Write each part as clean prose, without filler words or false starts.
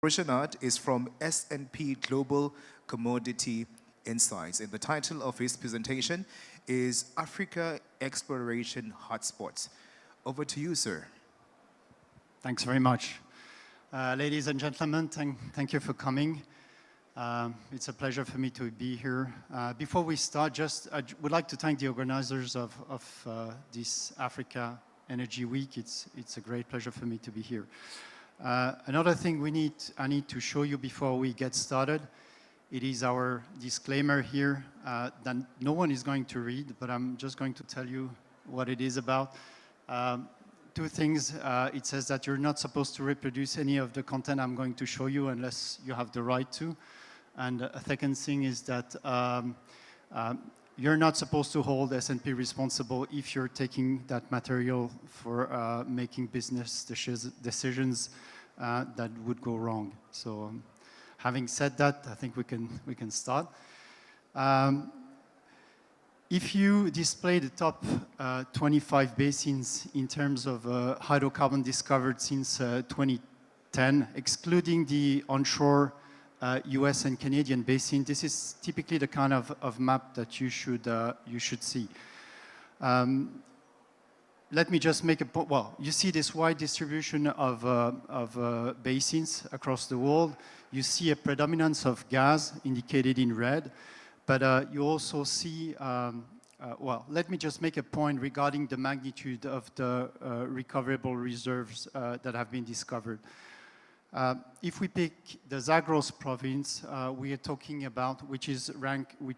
Ruchonnet is from S&P Global Commodity Insights, and the title of his presentation is Africa Exploration Hotspots. Over to you, sir. Thanks very much. Ladies and gentlemen, thank you for coming. It's a pleasure for me to be here. Before we start, I would like to thank the organizers of this Africa Energy Week. It's a great pleasure for me to be here. Another thing I need to show you before we get started, it is our disclaimer here that no one is going to read, but I'm just going to tell you what it is about. Two things. It says that you're not supposed to reproduce any of the content I'm going to show you unless you have the right to. And a second thing is that you're not supposed to hold S&P responsible if you're taking that material for making business decisions that would go wrong. So having said that, I think we can start. If you display the top 25 basins in terms of hydrocarbon discovered since 2010, excluding the onshore US and Canadian basin, this is typically the kind of map that you should see. Let me just make a point. Well, you see this wide distribution of basins across the world. You see a predominance of gas indicated in red, but you also see, well, let me just make a point regarding the magnitude of the recoverable reserves that have been discovered. If we pick the Zagros province, we are talking about, which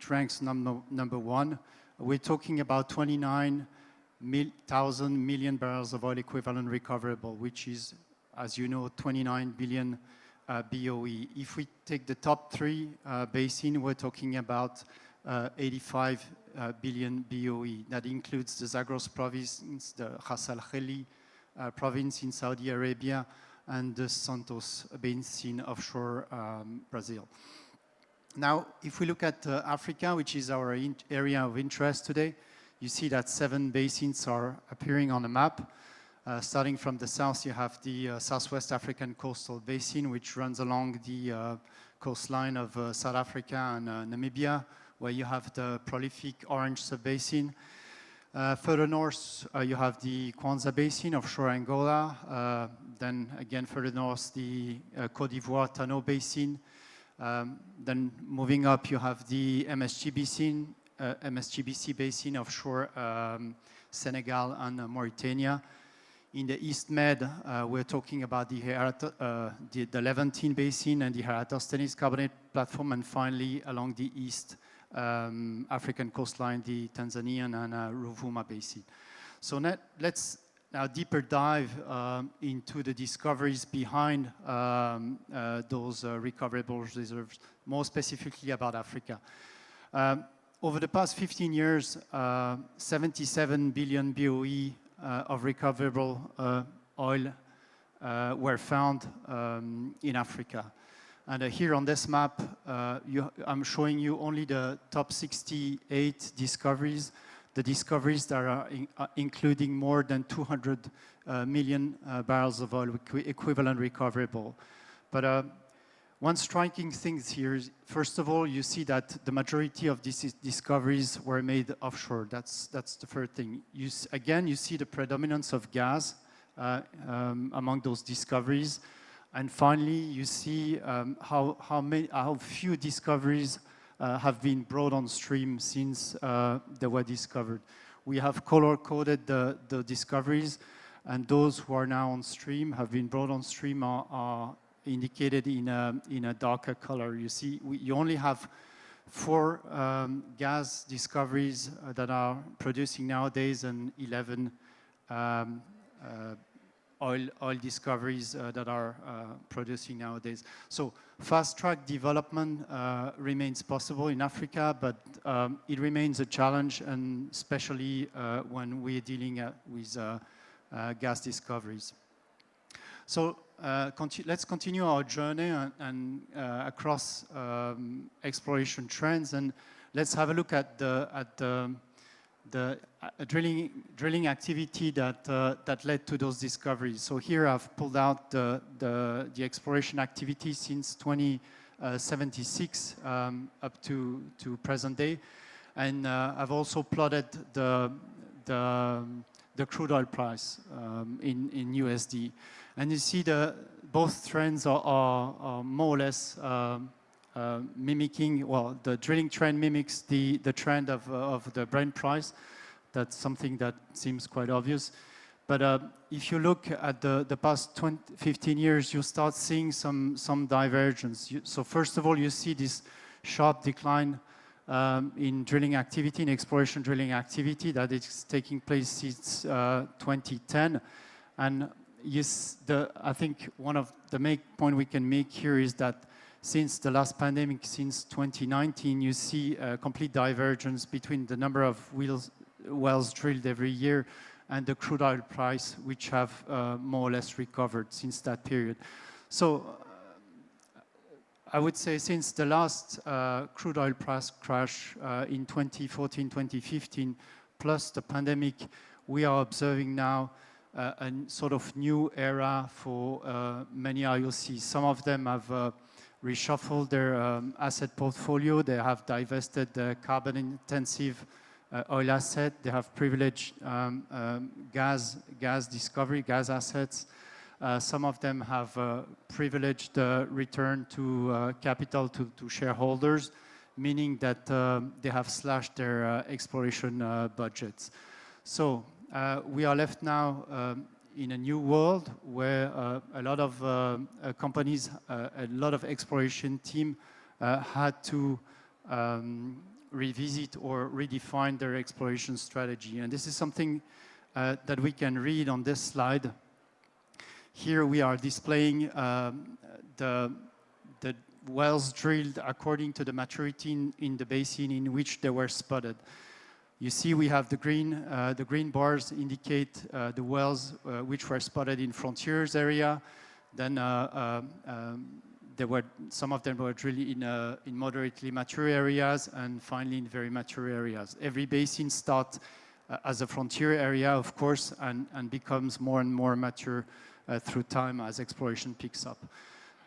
ranks number one, we're talking about 29,000 million barrels of oil equivalent recoverable, which is, as you know, 29 billion BOE. If we take the top three basin, we're talking about 85 billion BOE. That includes the Zagros province, the Ras Al Khaili province in Saudi Arabia, and the Santos Basin offshore Brazil. Now, if we look at Africa, which is our area of interest today, you see that 7 basins are appearing on the map. Starting from the south, you have the Southwest African Coastal Basin, which runs along the coastline of South Africa and Namibia, where you have the prolific Orange Subbasin. Further north, you have the Kwanza Basin offshore Angola. Then again, further north, the Côte d'Ivoire Tano Basin. Then moving up, you have the MSGBC Basin offshore Senegal and Mauritania. In the East Med, we're talking about the Levantine Basin and the Eratosthenes Carbonate Platform, and finally, along the East African coastline, the Tanzanian and Ruvuma Basin. So let's now deeper dive into the discoveries behind those recoverable reserves, more specifically about Africa. Over the past 15 years, 77 billion BOE of recoverable oil were found in Africa. And here on this map, I'm showing you only the top 68 discoveries, the discoveries that are including more than 200 million barrels of oil equivalent recoverable. But one striking thing here is, first of all, you see that the majority of these discoveries were made offshore. That's the first thing. Again, you see the predominance of gas among those discoveries. And finally, you see how few discoveries have been brought on stream since they were discovered. We have color-coded the discoveries, and those who are now on stream, have been brought on stream, are indicated in a darker color. You see, you only have 4 gas discoveries that are producing nowadays, and 11 oil discoveries that are producing nowadays. So fast-track development remains possible in Africa, but it remains a challenge, and especially when we're dealing with gas discoveries. So let's continue our journey and across exploration trends, and let's have a look at the drilling activity that led to those discoveries. So here I've pulled out the exploration activity since 2076 up to present day, and I've also plotted the crude oil price in USD, and you see both trends are more or less mimicking, well, the drilling trend mimics the trend of the Brent price. That's something that seems quite obvious. But if you look at the past 15 years, you start seeing some divergence. So first of all, you see this sharp decline in drilling activity, in exploration drilling activity that is taking place since 2010. And I think one of the main point we can make here is that since the last pandemic, since 2019, you see a complete divergence between the number of wells drilled every year and the crude oil price, which have more or less recovered since that period. So I would say since the last crude oil price crash in 2014, 2015, plus the pandemic, we are observing now a sort of new era for many IOCs. Some of them have reshuffled their asset portfolio. They have divested the carbon-intensive oil asset. They have privileged gas discovery, gas assets. Some of them have privileged return to capital to shareholders, meaning that they have slashed their exploration budgets. So we are left now in a new world where a lot of companies, a lot of exploration team had to revisit or redefine their exploration strategy. And this is something that we can read on this slide. Here we are displaying the wells drilled according to the maturity in the basin in which they were spotted. You see we have the green bars indicate the wells which were spotted in frontiers area. Then some of them were drilled in moderately mature areas, and finally in very mature areas. Every basin starts as a frontier area, of course, and becomes more and more mature through time as exploration picks up.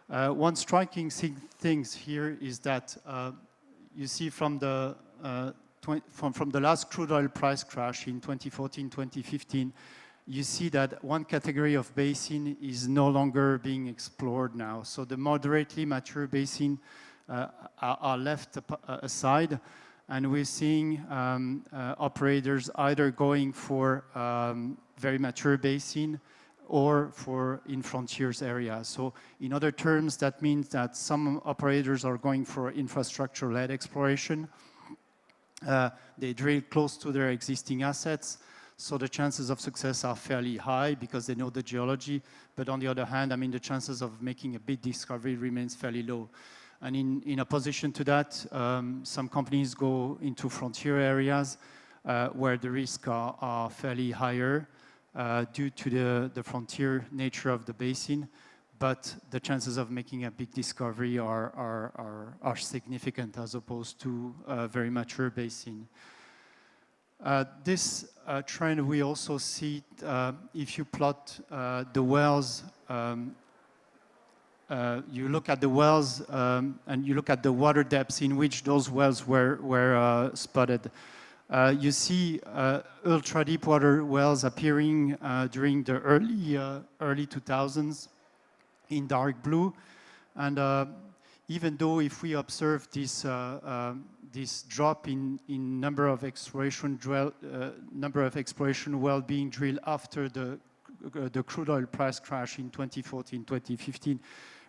One striking thing here is that you see from the last crude oil price crash in 2014, 2015, you see that one category of basin is no longer being explored now. So the moderately mature basin are left aside, and we're seeing operators either going for very mature basin or for in frontiers areas. So in other terms, that means that some operators are going for infrastructure-led exploration. They drill close to their existing assets, so the chances of success are fairly high because they know the geology. But on the other hand, I mean, the chances of making a big discovery remains fairly low. And in opposition to that, some companies go into frontier areas where the risks are fairly higher due to the frontier nature of the basin. But the chances of making a big discovery are significant as opposed to a very mature basin. This trend we also see if you plot the wells. You look at the wells and you look at the water depths in which those wells were spotted. You see ultra deep water wells appearing during the early 2000s. In dark blue, and even though if we observe this drop in number of exploration well being drilled after the crude oil price crash in 2014, 2015,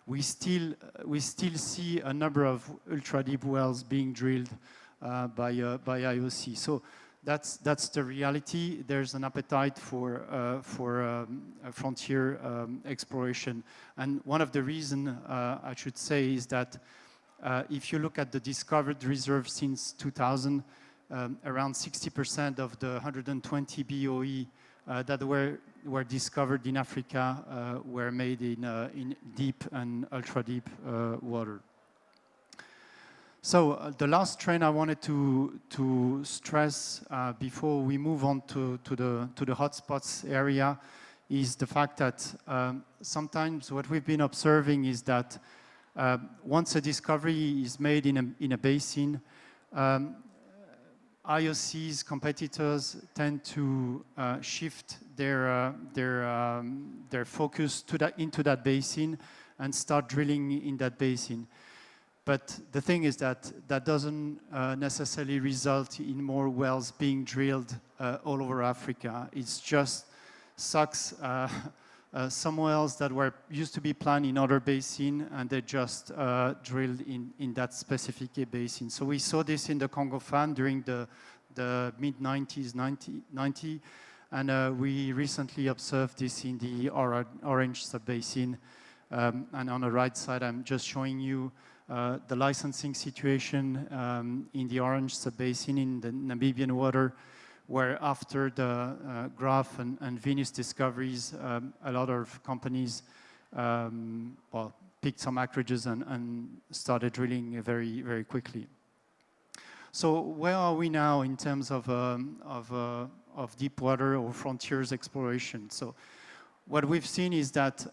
we still see a number of ultra deep wells being drilled by IOC. So that's the reality. There's an appetite for frontier exploration. And one of the reasons, I should say, is that if you look at the discovered reserves since 2000, around 60% of the 120 BOE that were discovered in Africa were made in deep and ultra-deep water. So the last trend I wanted to stress before we move on to the hotspots area is the fact that sometimes what we've been observing is that once a discovery is made in a basin, IOC's competitors tend to shift their focus into that basin and start drilling in that basin. But the thing is that that doesn't necessarily result in more wells being drilled all over Africa. It's just sucks some wells that were used to be planned in other basin, and they just drilled in that specific basin. So we saw this in the Congo Fan during the mid-90s, 90, and we recently observed this in the Orange Sub-Basin. And on the right side, I'm just showing you the licensing situation in the Orange Sub-Basin in the Namibian water, where after the Graph and Venus discoveries, a lot of companies picked some acreages and started drilling very, very quickly. So where are we now in terms of deep water or frontiers exploration? So what we've seen is that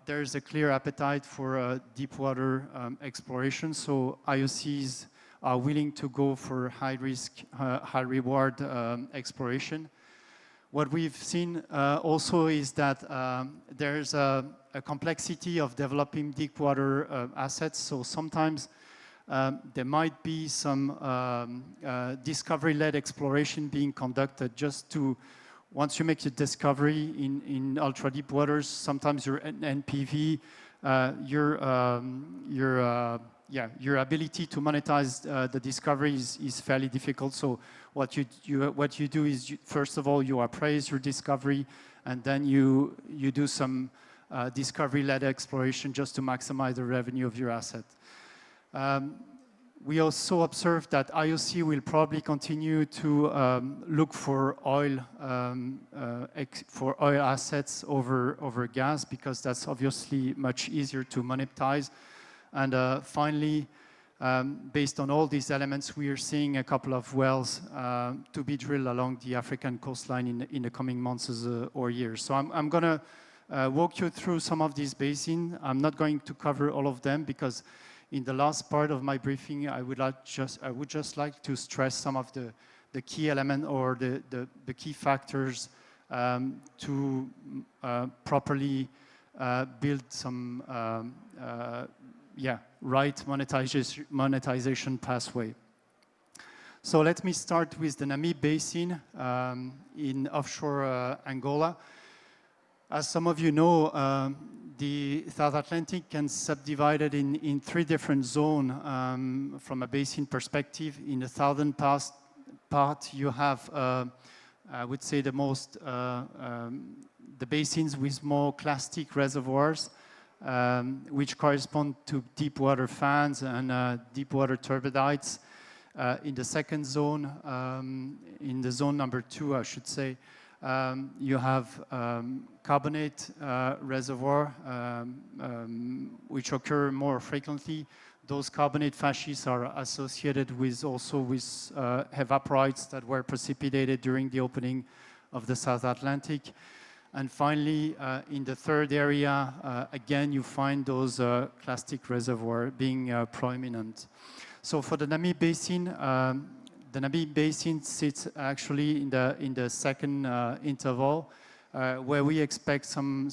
there's a clear appetite for deep water exploration. So IOCs are willing to go for high risk, high reward exploration. What we've seen also is that there's a complexity of developing deep water assets. So sometimes there might be some discovery-led exploration being conducted just to, once you make a discovery in ultra deep waters, sometimes your NPV, your ability to monetize the discovery is fairly difficult. So what you do is, first of all, you appraise your discovery, and then you do some discovery-led exploration just to maximize the revenue of your asset. We also observed that IOC will probably continue to look for oil assets over gas, because that's obviously much easier to monetize. And finally, based on all these elements, we are seeing a couple of wells to be drilled along the African coastline in the coming months or years. So I'm going to walk you through some of these basins. I'm not going to cover all of them, because in the last part of my briefing, I would just like to stress some of the key element or the key factors to properly build some right monetization pathway. So let me start with the Namib Basin in offshore Angola. As some of you know, the South Atlantic can subdivide it in three different zones from a basin perspective. In the southern part, you have, I would say, the basins with more clastic reservoirs, which correspond to deep water fans and deep water turbidites. In the second zone, in the zone number 2, I should say, you have carbonate reservoir, which occur more frequently. Those carbonate fascies are associated also with evaporites that were precipitated during the opening of the South Atlantic. And finally, in the third area, again, you find those clastic reservoirs being prominent. So for the Namib Basin sits actually in the second interval, where we expect some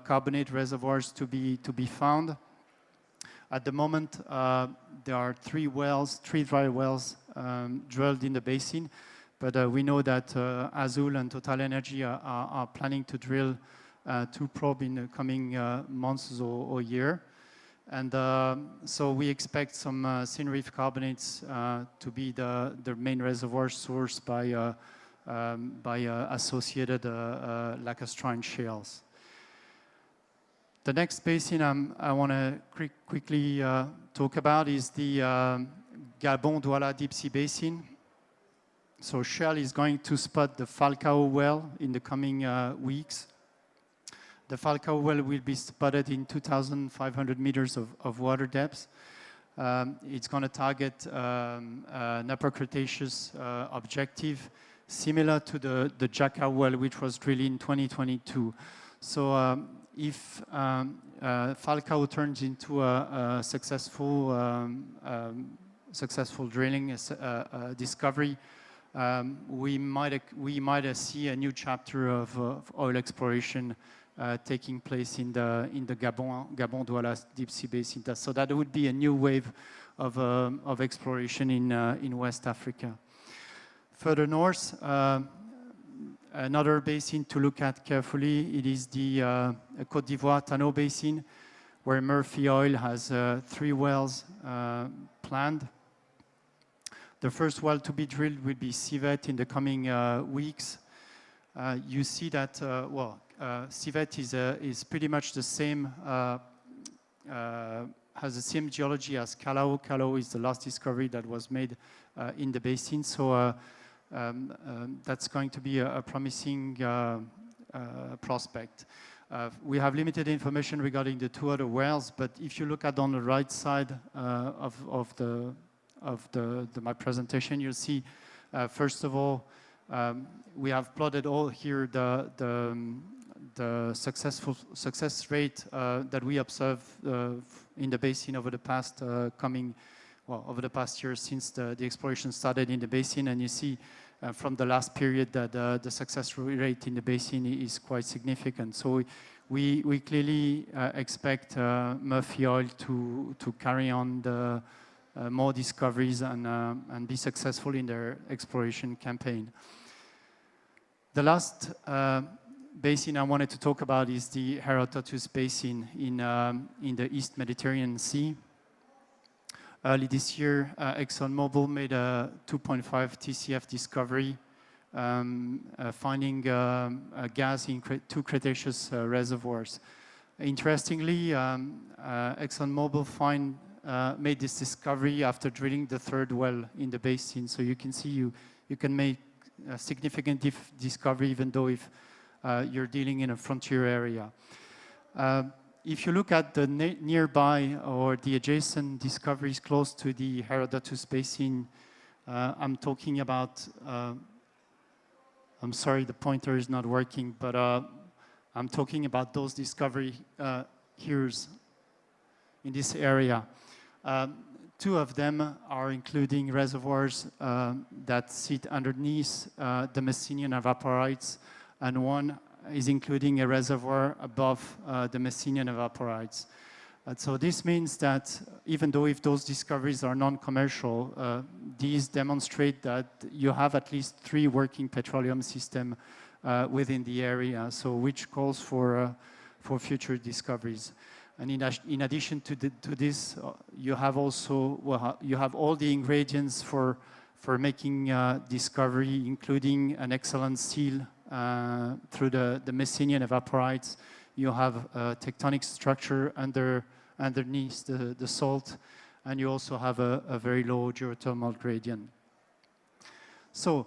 carbonate reservoirs to be found. At the moment, there are three dry wells drilled in the basin, but we know that Azul and Total Energy are planning to drill 2 probes in the coming months or year. And so we expect some Synreef carbonates to be the main reservoir source by associated lacustrine shales. The next basin I want to quickly talk about is the Gabon-Douala Deep Sea Basin. So Shell is going to spot the Falcao well in the coming weeks. The Falcao well will be spotted in 2,500 meters of water depth. It's going to target an Upper Cretaceous objective, similar to the Jackal well, which was drilled in 2022. So if Falcao turns into a successful drilling discovery, we might see a new chapter of oil exploration taking place in the Gabon-Douala deep sea basin. So that would be a new wave of exploration in West Africa. Further north, another basin to look at carefully, it is the Côte d'Ivoire Tano Basin, where Murphy Oil has 3 wells planned. The first well to be drilled will be Civet in the coming weeks. You see that, Civet is pretty much the same, has the same geology as Calao. Calao is the last discovery that was made in the basin. So that's going to be a promising prospect. We have limited information regarding the 2 other wells, but if you look at on the right side of my presentation, you'll see, first of all, we have plotted all here the success rate that we observe in the basin over the past over the past year since the exploration started in the basin, and you see from the last period that the success rate in the basin is quite significant. So we clearly expect Murphy Oil to carry on the more discoveries and be successful in their exploration campaign. The last basin I wanted to talk about is the Herodotus Basin in the East Mediterranean Sea. Early this year, ExxonMobil made a 2.5 TCF discovery, finding gas in 2 Cretaceous reservoirs. Interestingly, ExxonMobil made this discovery after drilling the 3rd well in the basin. So you can see you can make a significant discovery even though if you're dealing in a frontier area. If you look at the nearby or the adjacent discoveries close to the Herodotus Basin, I'm talking about, I'm sorry, the pointer is not working, but I'm talking about those discovery here in this area. 2 of them are including reservoirs that sit underneath the Messinian evaporites, and 1 is including a reservoir above the Messinian evaporites. So this means that even though if those discoveries are non-commercial, these demonstrate that you have at least 3 working petroleum systems within the area, so which calls for future discoveries. And in addition to this, you have also you have all the ingredients for making discovery, including an excellent seal through the Messinian evaporites. You have a tectonic structure underneath the salt, and you also have a very low geothermal gradient. So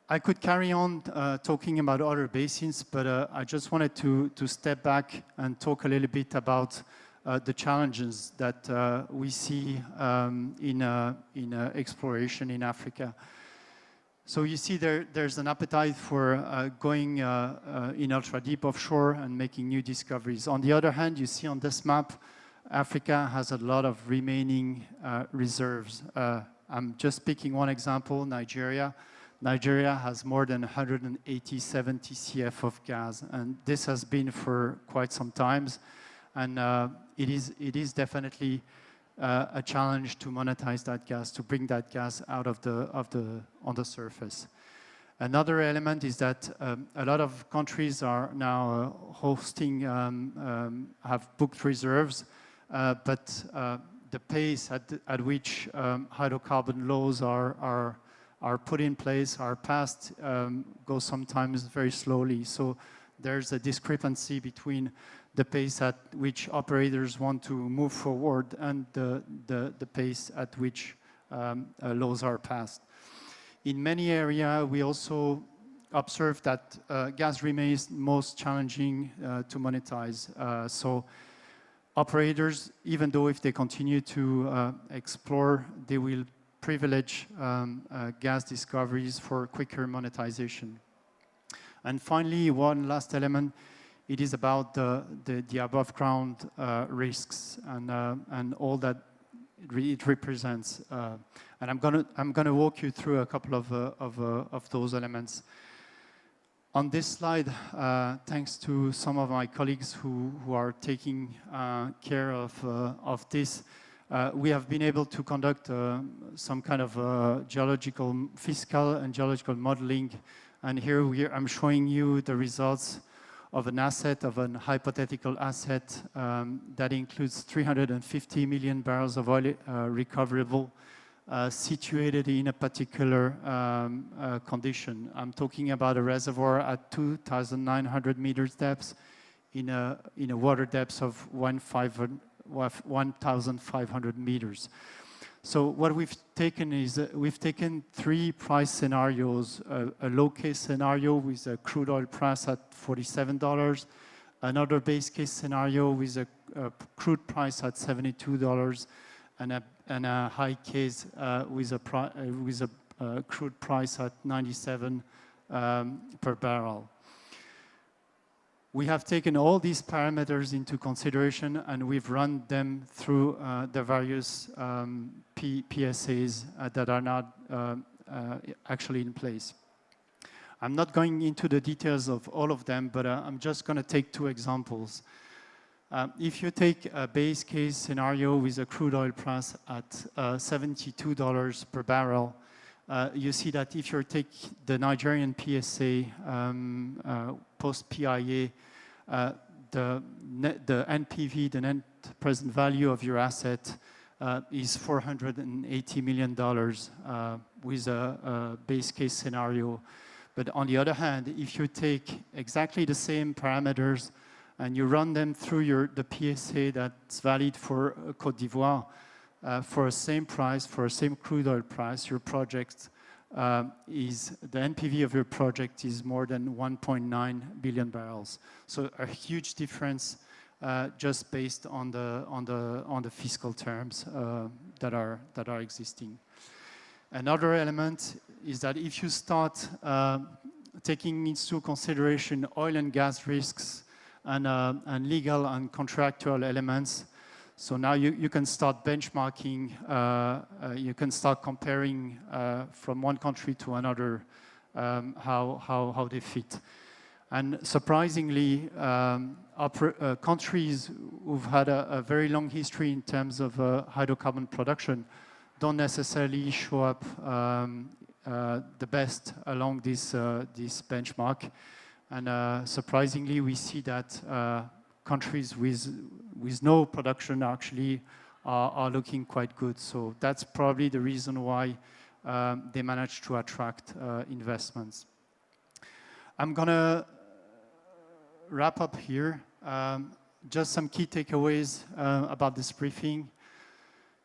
I could carry on talking about other basins, but I just wanted to step back and talk a little bit about the challenges that we see in exploration in Africa. So you see there's an appetite for going in ultra-deep offshore and making new discoveries. On the other hand, you see on this map, Africa has a lot of remaining reserves. I'm just picking one example, Nigeria. Nigeria has more than 187 TCF of gas, and this has been for quite some time. And it is definitely a challenge to monetize that gas, to bring that gas out on the surface. Another element is that a lot of countries are now hosting, have booked reserves, but the pace at which hydrocarbon laws are put in place, are passed, goes sometimes very slowly. So there's a discrepancy between the pace at which operators want to move forward and the pace at which laws are passed. In many areas, we also observe that gas remains most challenging to monetize. So operators, even though if they continue to explore, they will privilege gas discoveries for quicker monetization. And finally, one last element, it is about the above ground risks and all that it represents. And I'm gonna walk you through a couple of those elements. On this slide, thanks to some of my colleagues who are taking care of this, we have been able to conduct some kind of geological, fiscal and geological modeling. And here I'm showing you the results of an asset, of an hypothetical asset that includes 350 million barrels of oil recoverable, situated in a particular condition. I'm talking about a reservoir at 2,900 meters depth in a water depth of 1,500 meters. So what we've taken is we've taken three price scenarios: a low case scenario with a crude oil price at $47, another base case scenario with a crude price at $72, and a high case with a crude price at 97 per barrel. We have taken all these parameters into consideration, and we've run them through the various PSAs that are not actually in place. I'm not going into the details of all of them, but I'm just going to take two examples. If you take a base case scenario with a crude oil price at $72 per barrel, you see that if you take the Nigerian PSA post-PIA, the NPV, the net present value of your asset, is $480 million with a base case scenario. But on the other hand, if you take exactly the same parameters and you run them through the PSA that's valid for Côte d'Ivoire, for a same price, for a same crude oil price, your project the NPV of your project is more than 1.9 billion barrels. So a huge difference just based on the fiscal terms that are existing. Another element is that if you start taking into consideration oil and gas risks and legal and contractual elements, so now you can start benchmarking, you can start comparing from one country to another how they fit. And surprisingly, countries who've had a very long history in terms of hydrocarbon production don't necessarily show up the best along this benchmark. And surprisingly, we see that countries with no production actually are looking quite good. So that's probably the reason why they managed to attract investments. I'm gonna wrap up here. Just some key takeaways about this briefing.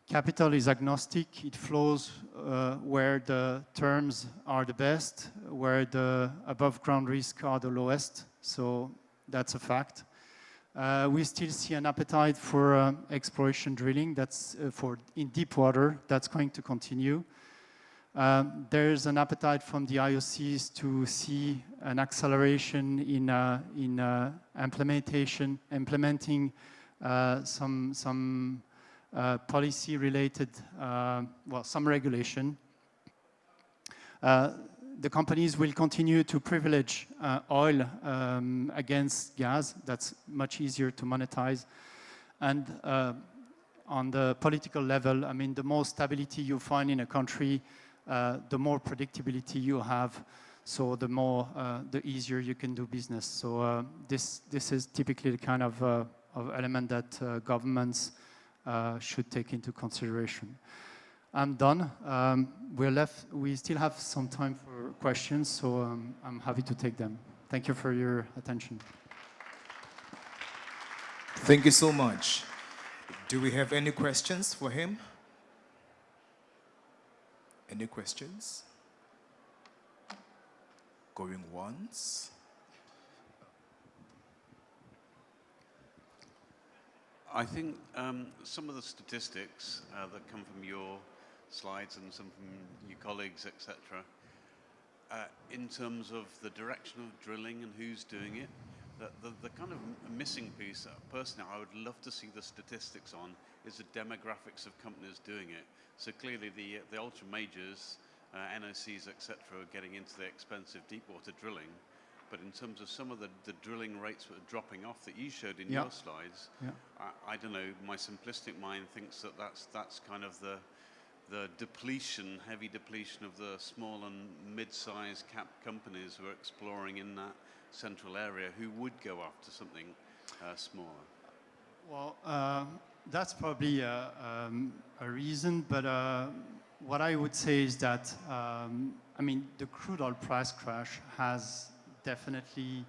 Capital is agnostic. It flows where the terms are the best, where the above ground risks are the lowest. So that's a fact. We still see an appetite for exploration drilling. That's in deep water. That's going to continue. There's an appetite from the IOCs to see an acceleration in implementing some policy-related, some regulation. The companies will continue to privilege oil against gas. That's much easier to monetize. And on the political level, I mean, the more stability you find in a country, the more predictability you have. So the easier you can do business. So this is typically the kind of element that governments should take into consideration. I'm done. We still have some time for questions, so I'm happy to take them. Thank you for your attention. Thank you so much. Do we have any questions for him? Any questions? Going once. I think some of the statistics that come from your slides and some from your colleagues, etc., in terms of the direction of drilling and who's doing it, the kind of missing piece, personally, I would love to see the statistics on, is the demographics of companies doing it. So clearly the ultra majors, NOCs, etc., are getting into the expensive deep water drilling. But in terms of some of the drilling rates that are dropping off that you showed in your slides, I don't know, my simplistic mind thinks that that's kind of the depletion, heavy depletion of the small and mid-sized cap companies who are exploring in that central area who would go after something smaller. Well, that's probably a reason, but what I would say is that, I mean, the crude oil price crash has definitely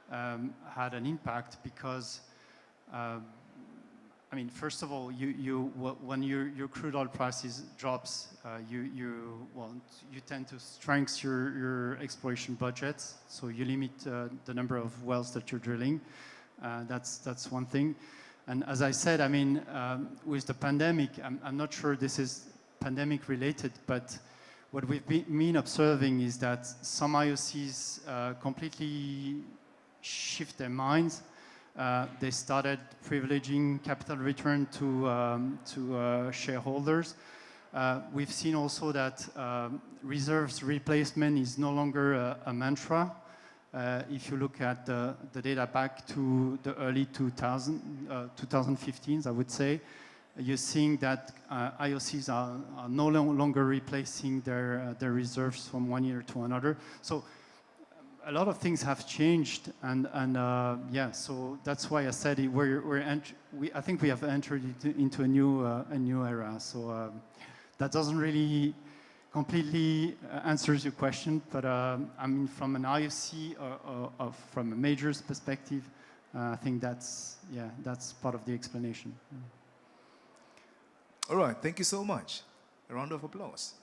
had an impact because I mean, first of all, when your crude oil prices drops, you tend to strengthen your exploration budgets, so you limit the number of wells that you're drilling. That's one thing. And as I said, I mean, with the pandemic, I'm not sure this is pandemic related, but what we've been observing is that some IOCs completely shift their minds. They started privileging capital return to shareholders. We've seen also that reserves replacement is no longer a mantra. If you look at the data back to the early 2015s, I would say, you're seeing that IOCs are no longer replacing their reserves from one year to another. So a lot of things have changed, and yeah, so that's why I said I think we have entered into a new era. So that doesn't really completely answers your question, but I mean, from an IOC or from a major's perspective, I think that's part of the explanation. All right, thank you so much. A round of applause.